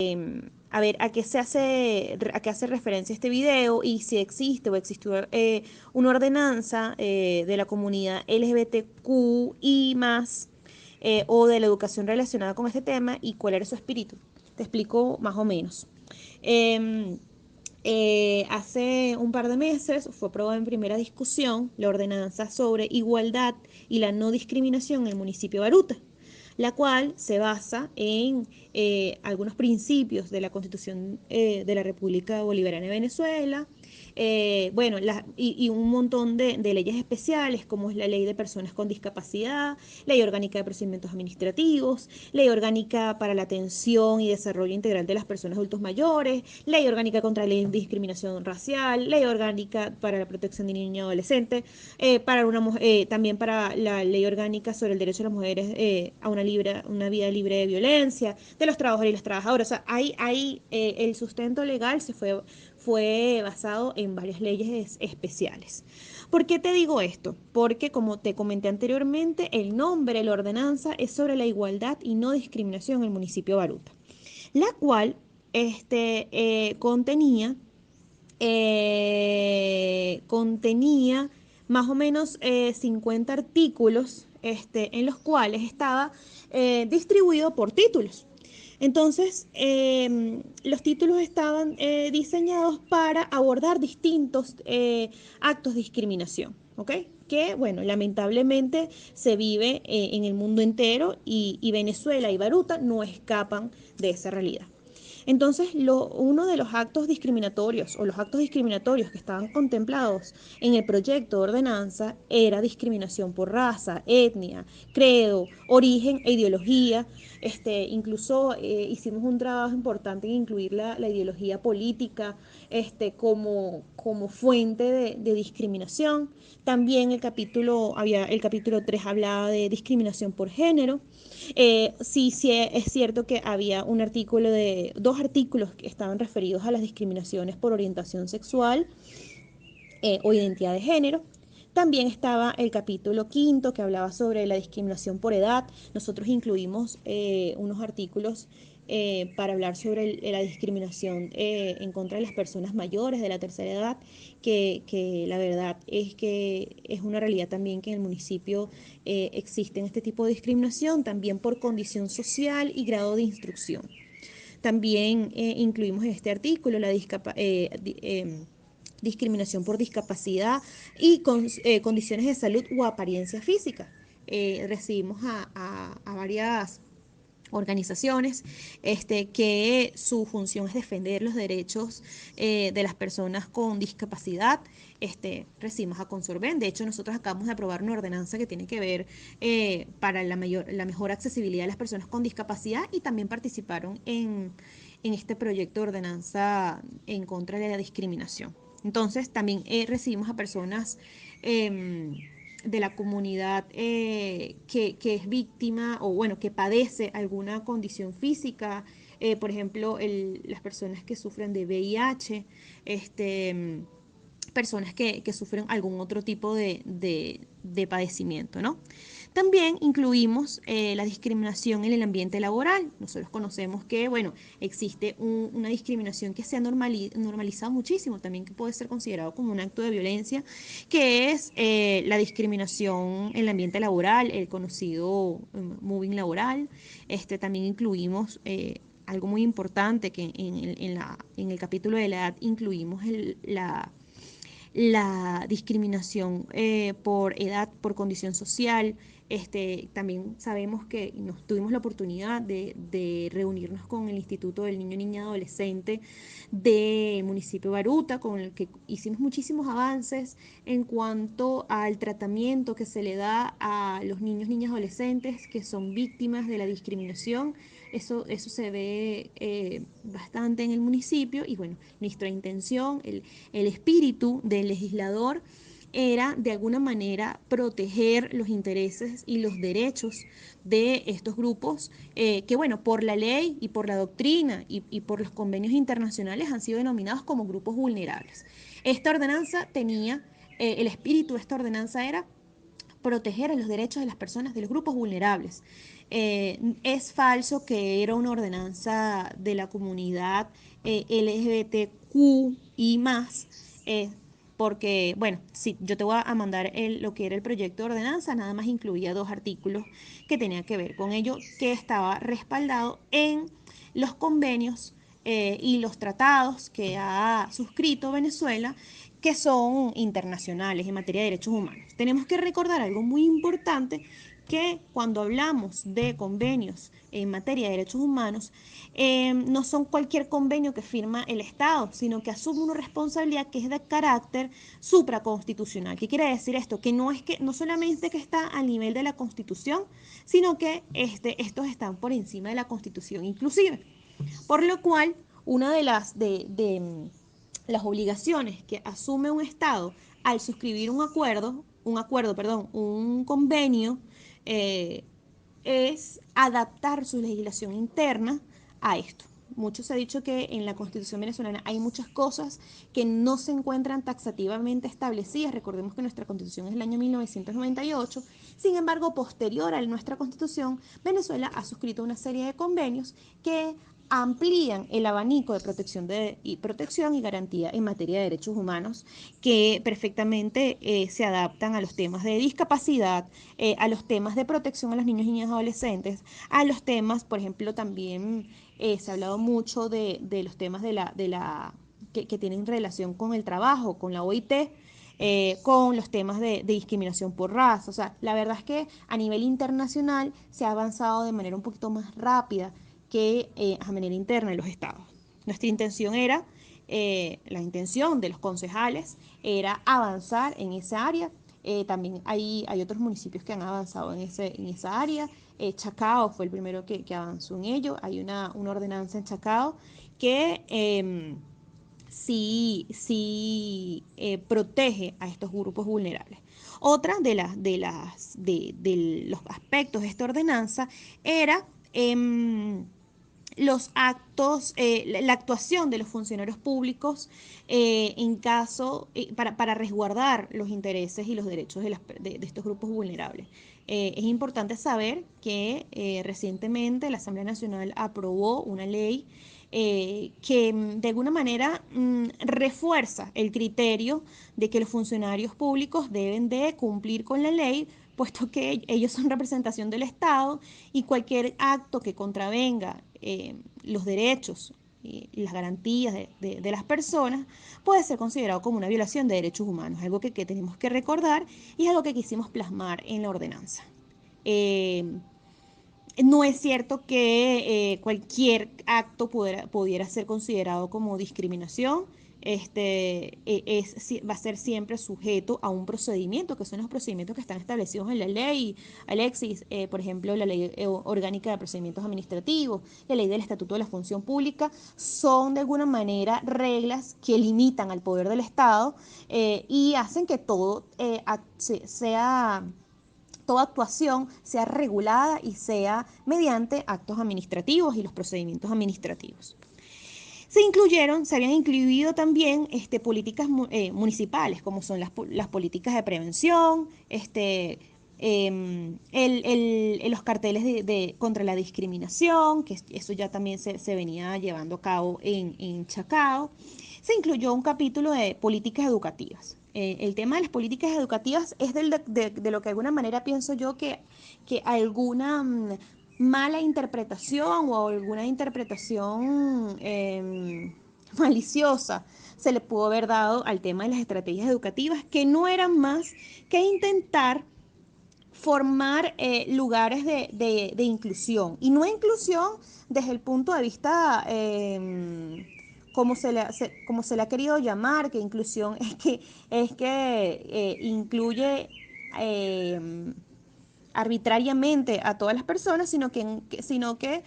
A ver, a qué hace referencia este video y si existe o existió una ordenanza de la comunidad LGBTQ y más o de la educación relacionada con este tema y cuál era su espíritu. Te explico más o menos. Em, Hace un par de meses fue aprobada en primera discusión la ordenanza sobre igualdad y la no discriminación en el municipio de Baruta, la cual se basa en algunos principios de la Constitución de la República Bolivariana de Venezuela, bueno, y un montón de leyes especiales, como es la ley de personas con discapacidad, ley orgánica de procedimientos administrativos, ley orgánica para la atención y desarrollo integral de las personas adultos mayores, ley orgánica contra la discriminación racial, ley orgánica para la protección de niños y adolescentes, también para la ley orgánica sobre el derecho de las mujeres a una vida libre de violencia, de los trabajadores y las trabajadoras. O sea, el sustento legal fue basado en varias leyes especiales. ¿Por qué te digo esto? Porque, como te comenté anteriormente, el nombre de la ordenanza es sobre la igualdad y no discriminación en el municipio de Baruta, la cual contenía más o menos 50 artículos en los cuales estaba distribuido por títulos. Entonces, los títulos estaban diseñados para abordar distintos actos de discriminación, ¿ok? Que, bueno, lamentablemente se vive en el mundo entero y Venezuela y Baruta no escapan de esa realidad. Entonces, uno de los actos discriminatorios o los actos discriminatorios que estaban contemplados en el proyecto de ordenanza era discriminación por raza, etnia, credo, origen e ideología. Incluso hicimos un trabajo importante en incluir la ideología política como fuente de discriminación. También el capítulo 3 hablaba de discriminación por género. Sí, es cierto que había dos artículos que estaban referidos a las discriminaciones por orientación sexual o identidad de género. También estaba el capítulo quinto que hablaba sobre la discriminación por edad. Nosotros incluimos unos artículos para hablar sobre la discriminación en contra de las personas mayores de la tercera edad, que la verdad es que es una realidad también que en el municipio existe este tipo de discriminación, también por condición social y grado de instrucción. También incluimos en este artículo discriminación por discapacidad y condiciones de salud o apariencia física. Recibimos a varias organizaciones que su función es defender los derechos de las personas con discapacidad. Recibimos a Consorben. De hecho, nosotros acabamos de aprobar una ordenanza que tiene que ver para la mejor accesibilidad de las personas con discapacidad y también participaron en este proyecto de ordenanza en contra de la discriminación. Entonces, también recibimos a personas de la comunidad que es víctima o bueno, que padece alguna condición física, por ejemplo, las personas que sufren de VIH, personas que sufren algún otro tipo de padecimiento, ¿no? También incluimos la discriminación en el ambiente laboral. Nosotros conocemos que, bueno, existe una discriminación que se ha normalizado muchísimo, también que puede ser considerado como un acto de violencia, que es la discriminación en el ambiente laboral, el conocido moving laboral. También incluimos algo muy importante que en el capítulo de la edad incluimos la discriminación por edad, por condición social. También sabemos que nos tuvimos la oportunidad de reunirnos con el Instituto del Niño, Niña y Adolescente del municipio de Baruta, con el que hicimos muchísimos avances en cuanto al tratamiento que se le da a los niños, niñas y adolescentes que son víctimas de la discriminación. Eso se ve bastante en el municipio y bueno, nuestra intención, el espíritu del legislador era de alguna manera proteger los intereses y los derechos de estos grupos que, bueno, por la ley y por la doctrina y por los convenios internacionales han sido denominados como grupos vulnerables. Esta ordenanza tenía, el espíritu de esta ordenanza era proteger a los derechos de las personas de los grupos vulnerables. Es falso que era una ordenanza de la comunidad LGBTQ y más, porque, bueno, sí, yo te voy a mandar lo que era el proyecto de ordenanza, nada más incluía 2 artículos que tenían que ver con ello, que estaba respaldado en los convenios y los tratados que ha suscrito Venezuela, que son internacionales en materia de derechos humanos. Tenemos que recordar algo muy importante, que cuando hablamos de convenios en materia de derechos humanos, no son cualquier convenio que firma el Estado, sino que asume una responsabilidad que es de carácter supraconstitucional. ¿Qué quiere decir esto? Que no solamente que está al nivel de la Constitución, sino que estos están por encima de la Constitución inclusive. Por lo cual, una de las obligaciones que asume un Estado al suscribir un convenio, eh, es adaptar su legislación interna a esto. Mucho se ha dicho que en la Constitución venezolana hay muchas cosas que no se encuentran taxativamente establecidas. Recordemos que nuestra Constitución es del año 1998. Sin embargo, posterior a nuestra Constitución, Venezuela ha suscrito una serie de convenios que amplían el abanico de protección y garantía en materia de derechos humanos, que perfectamente se adaptan a los temas de discapacidad, a los temas de protección a los niños y niñas adolescentes, a los temas, por ejemplo, también se ha hablado mucho de los temas que tienen relación con el trabajo, con la OIT, con los temas de discriminación por raza. O sea, la verdad es que a nivel internacional se ha avanzado de manera un poquito más rápida que a manera interna en los estados. Nuestra intención era, la intención de los concejales era avanzar en esa área. También hay otros municipios que han avanzado en esa área. Chacao fue el primero que avanzó en ello. Hay una ordenanza en Chacao que sí protege a estos grupos vulnerables. Otra de los aspectos de esta ordenanza era los actos, la actuación de los funcionarios públicos para resguardar los intereses y los derechos de estos grupos vulnerables. Es importante saber que recientemente la Asamblea Nacional aprobó una ley que de alguna manera refuerza el criterio de que los funcionarios públicos deben de cumplir con la ley, puesto que ellos son representación del Estado, y cualquier acto que contravenga los derechos y las garantías de las personas puede ser considerado como una violación de derechos humanos, algo que tenemos que recordar y es algo que quisimos plasmar en la ordenanza. No es cierto que cualquier acto pudiera ser considerado como discriminación. Va a ser siempre sujeto a un procedimiento, que son los procedimientos que están establecidos en la ley. Alexis, por ejemplo, la ley orgánica de procedimientos administrativos, la ley del Estatuto de la Función Pública, son de alguna manera reglas que limitan al poder del Estado y hacen que todo toda actuación sea regulada y sea mediante actos administrativos y los procedimientos administrativos. Se habían incluido también políticas municipales, como son las políticas de prevención, los carteles contra la discriminación, que eso ya también se venía llevando a cabo en Chacao. Se incluyó un capítulo de políticas educativas. El tema de las políticas educativas es de lo que de alguna manera pienso yo que alguna mala interpretación o alguna interpretación maliciosa se le pudo haber dado al tema de las estrategias educativas, que no eran más que intentar formar lugares de inclusión, y no inclusión desde el punto de vista como se le ha querido llamar, que inclusión es que incluye arbitrariamente a todas las personas, sino que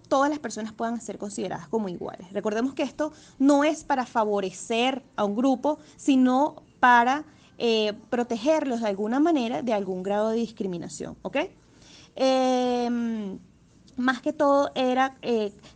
todas las personas puedan ser consideradas como iguales. Recordemos que esto no es para favorecer a un grupo, sino para protegerlos de alguna manera de algún grado de discriminación, ¿ok? Más que todo era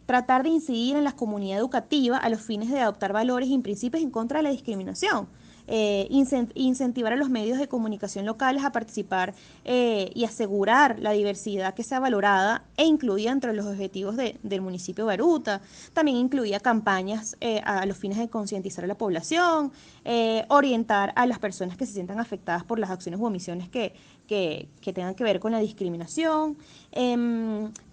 tratar de incidir en la comunidad educativa a los fines de adoptar valores y principios en contra de la discriminación. incentivar a los medios de comunicación locales a participar y asegurar la diversidad que sea valorada e incluida entre los objetivos del municipio de Baruta. También incluía campañas a los fines de concientizar a la población, orientar a las personas que se sientan afectadas por las acciones u omisiones que tengan que ver con la discriminación.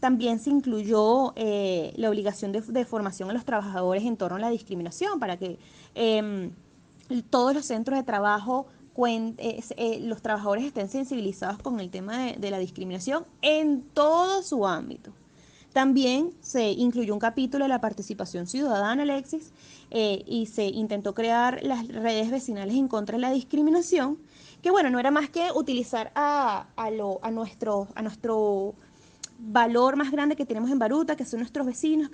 También se incluyó la obligación de formación a los trabajadores en torno a la discriminación para que todos los centros de trabajo, los trabajadores estén sensibilizados con el tema de la discriminación en todo su ámbito. También se incluyó un capítulo de la participación ciudadana, Alexis, y se intentó crear las redes vecinales en contra de la discriminación, que bueno, no era más que utilizar a nuestro valor más grande que tenemos en Baruta, que son nuestros vecinos,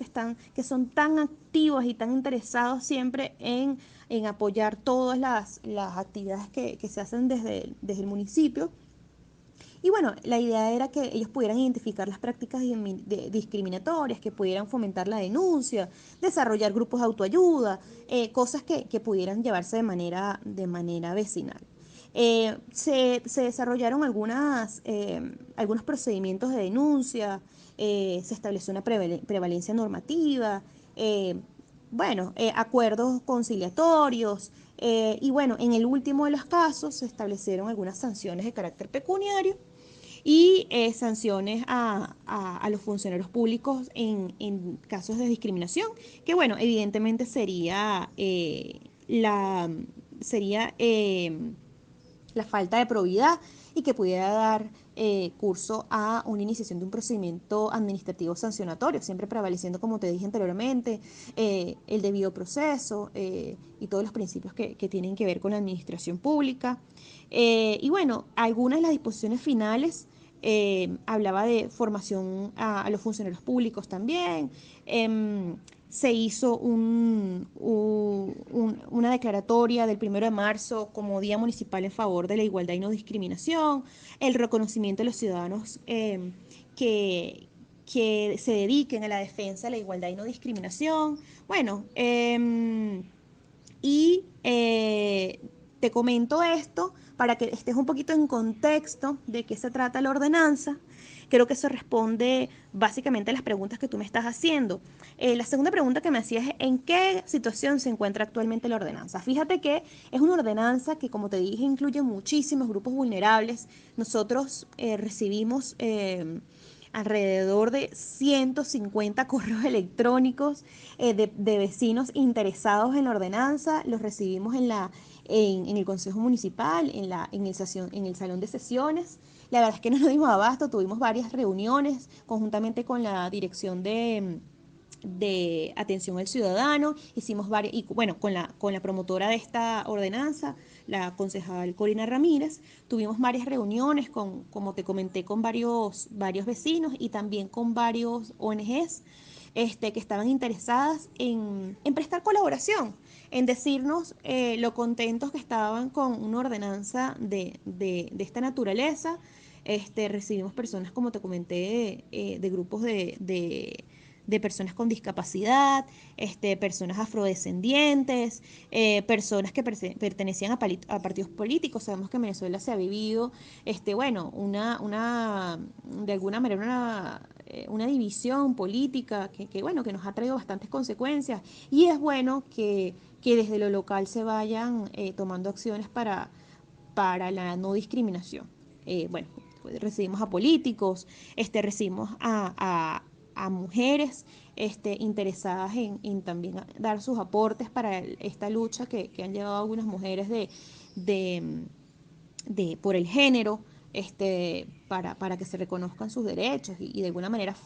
que son tan activos y tan interesados siempre en apoyar todas las actividades que se hacen desde el municipio. Y bueno, la idea era que ellos pudieran identificar las prácticas discriminatorias, que pudieran fomentar la denuncia, desarrollar grupos de autoayuda, cosas que pudieran llevarse de manera vecinal. Se desarrollaron algunos procedimientos de denuncia, se estableció una prevalencia normativa, acuerdos conciliatorios, y bueno, en el último de los casos se establecieron algunas sanciones de carácter pecuniario y sanciones a los funcionarios públicos en casos de discriminación, que bueno, evidentemente sería la falta de probidad y que pudiera dar curso a una iniciación de un procedimiento administrativo sancionatorio, siempre prevaleciendo, como te dije anteriormente, el debido proceso y todos los principios que tienen que ver con la administración pública. Y bueno, algunas de las disposiciones finales hablaba de formación a los funcionarios públicos también. Se hizo una declaratoria del 1 de marzo como Día Municipal en favor de la igualdad y no discriminación, el reconocimiento de los ciudadanos que, que se dediquen a la defensa de la igualdad y no discriminación. Bueno, y te comento esto para que estés un poquito en contexto de qué se trata la ordenanza. Creo que eso responde básicamente a las preguntas que tú me estás haciendo. La segunda pregunta que me hacías es ¿en qué situación se encuentra actualmente la ordenanza? Fíjate que es una ordenanza que, como te dije, incluye muchísimos grupos vulnerables. Nosotros recibimos alrededor de 150 correos electrónicos de vecinos interesados en la ordenanza. Los recibimos en el Consejo Municipal, en el Salón de Sesiones. La verdad es que no nos dimos abasto, tuvimos varias reuniones conjuntamente con la dirección de atención al ciudadano, hicimos varias, y bueno, con la promotora de esta ordenanza, la concejal Corina Ramírez, tuvimos varias reuniones como te comenté, con varios vecinos y también con varios ONGs que estaban interesadas en prestar colaboración, en decirnos lo contentos que estaban con una ordenanza de esta naturaleza. Recibimos personas, como te comenté, de grupos de personas con discapacidad, personas afrodescendientes, personas que pertenecían a partidos políticos. Sabemos que en Venezuela se ha vivido, bueno, de alguna manera una división política bueno, que nos ha traído bastantes consecuencias y es bueno que desde lo local se vayan tomando acciones para la no discriminación. Bueno, recibimos a políticos, recibimos a mujeres interesadas en también dar sus aportes para esta lucha que han llevado algunas mujeres de, por el género, para que se reconozcan sus derechos y de alguna manera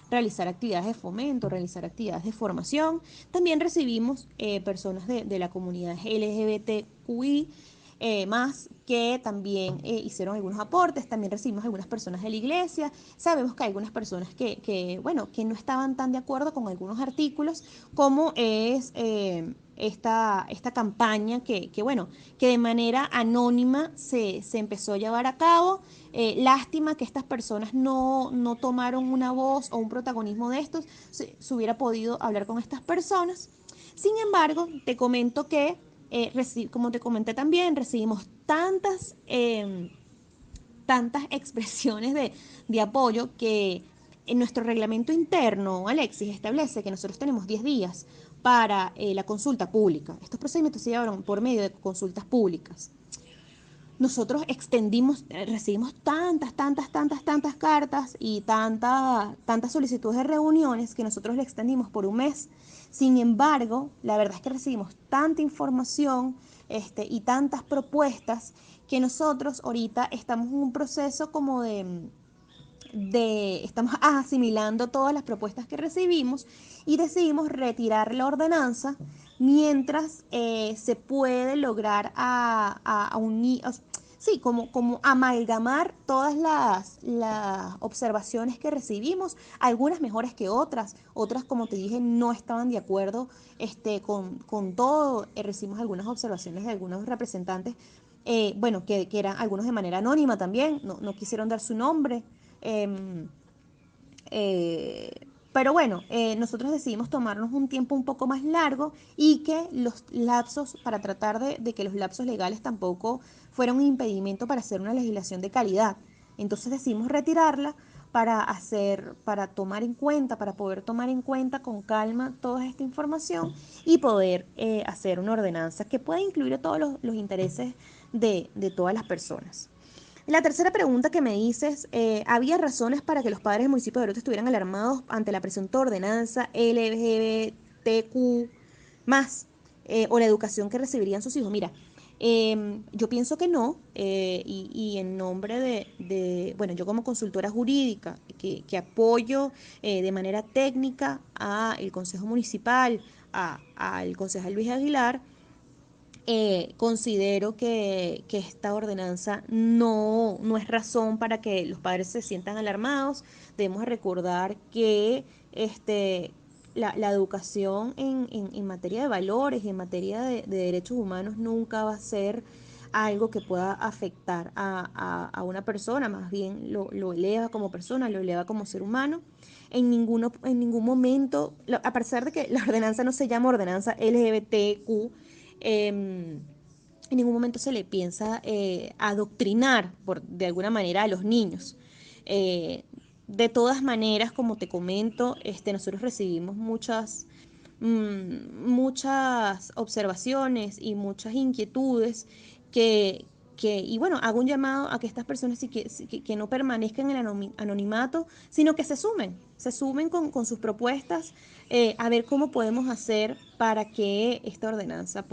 realizar actividades de fomento, realizar actividades de formación. También recibimos personas de la comunidad LGBTQI, más que también hicieron algunos aportes. También recibimos algunas personas de la iglesia. Sabemos que hay algunas personas bueno, que no estaban tan de acuerdo con algunos artículos, como es esta campaña bueno, que de manera anónima se empezó a llevar a cabo. Lástima que estas personas no tomaron una voz o un protagonismo de estos. Se hubiera podido hablar con estas personas. Sin embargo, te comento que como te comenté también, recibimos tantas expresiones de apoyo que en nuestro reglamento interno, Alexis, establece que nosotros tenemos 10 días para la consulta pública. Estos procedimientos se llevaron por medio de consultas públicas. Nosotros recibimos tantas cartas y tantas solicitudes de reuniones que nosotros le extendimos por un mes. Sin embargo, la verdad es que recibimos tanta información y tantas propuestas que nosotros ahorita estamos en un proceso como estamos asimilando todas las propuestas que recibimos y decidimos retirar la ordenanza mientras se puede lograr sí, como amalgamar todas las observaciones que recibimos, algunas mejores que otras como te dije no estaban de acuerdo con todo. Recibimos algunas observaciones de algunos representantes, bueno, que eran algunos de manera anónima también, no quisieron dar su nombre. Em, pero bueno, nosotros decidimos tomarnos un tiempo un poco más largo y que los lapsos, para tratar de que los lapsos legales tampoco fueran un impedimento para hacer una legislación de calidad. Entonces decidimos retirarla para tomar en cuenta, para poder tomar en cuenta con calma toda esta información y poder hacer una ordenanza que pueda incluir a todos los intereses de todas las personas. La tercera pregunta que me dices, ¿había razones para que los padres del municipio de Oruro estuvieran alarmados ante la presunta ordenanza LGBTQ más o la educación que recibirían sus hijos? Mira, yo pienso que no, y en nombre bueno, yo como consultora jurídica que apoyo de manera técnica al Consejo Municipal, al concejal Luis Aguilar, considero que esta ordenanza no es razón para que los padres se sientan alarmados. Debemos recordar que la educación en materia de valores y en materia de derechos humanos nunca va a ser algo que pueda afectar a una persona, más bien lo eleva como persona, lo eleva como ser humano. En ningún momento, a pesar de que la ordenanza no se llama ordenanza LGBTQ, en ningún momento se le piensa adoctrinar de alguna manera a los niños. Eh, de todas maneras, como te comento, nosotros recibimos muchas observaciones y muchas inquietudes que, y bueno, hago un llamado a que estas personas que no permanezcan en el anonimato, sino que se sumen con sus propuestas, a ver cómo podemos hacer para que esta ordenanza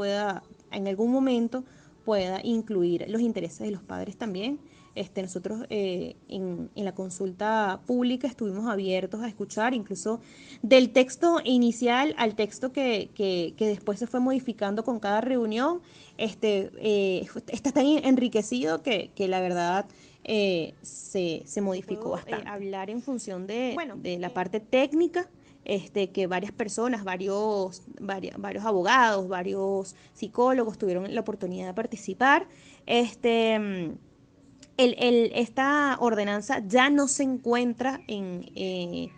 en algún momento, pueda incluir los intereses de los padres también. Nosotros en la consulta pública estuvimos abiertos a escuchar, incluso del texto inicial al texto que después se fue modificando con cada reunión. Está tan enriquecido que la verdad se modificó bastante. Hablar en función de la parte técnica, que varias personas, varios abogados, varios psicólogos tuvieron la oportunidad de participar. Esta ordenanza ya no se encuentra en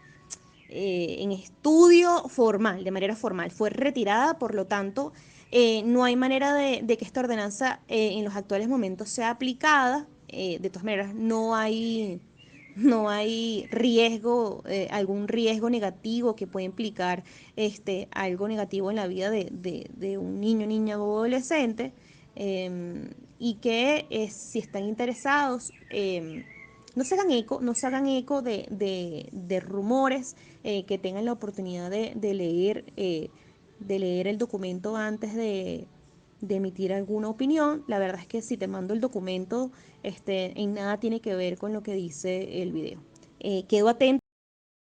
estudio formal, de manera formal. Fue retirada, por lo tanto, no hay manera de que esta ordenanza en los actuales momentos sea aplicada. De todas maneras, no hay riesgo, algún riesgo negativo que pueda implicar algo negativo en la vida de un niño, niña o adolescente. Y que si están interesados, no se hagan eco de rumores, que tengan la oportunidad de leer el documento antes de emitir alguna opinión. La verdad es que si te mando el documento, en nada tiene que ver con lo que dice el video. Quedo atento.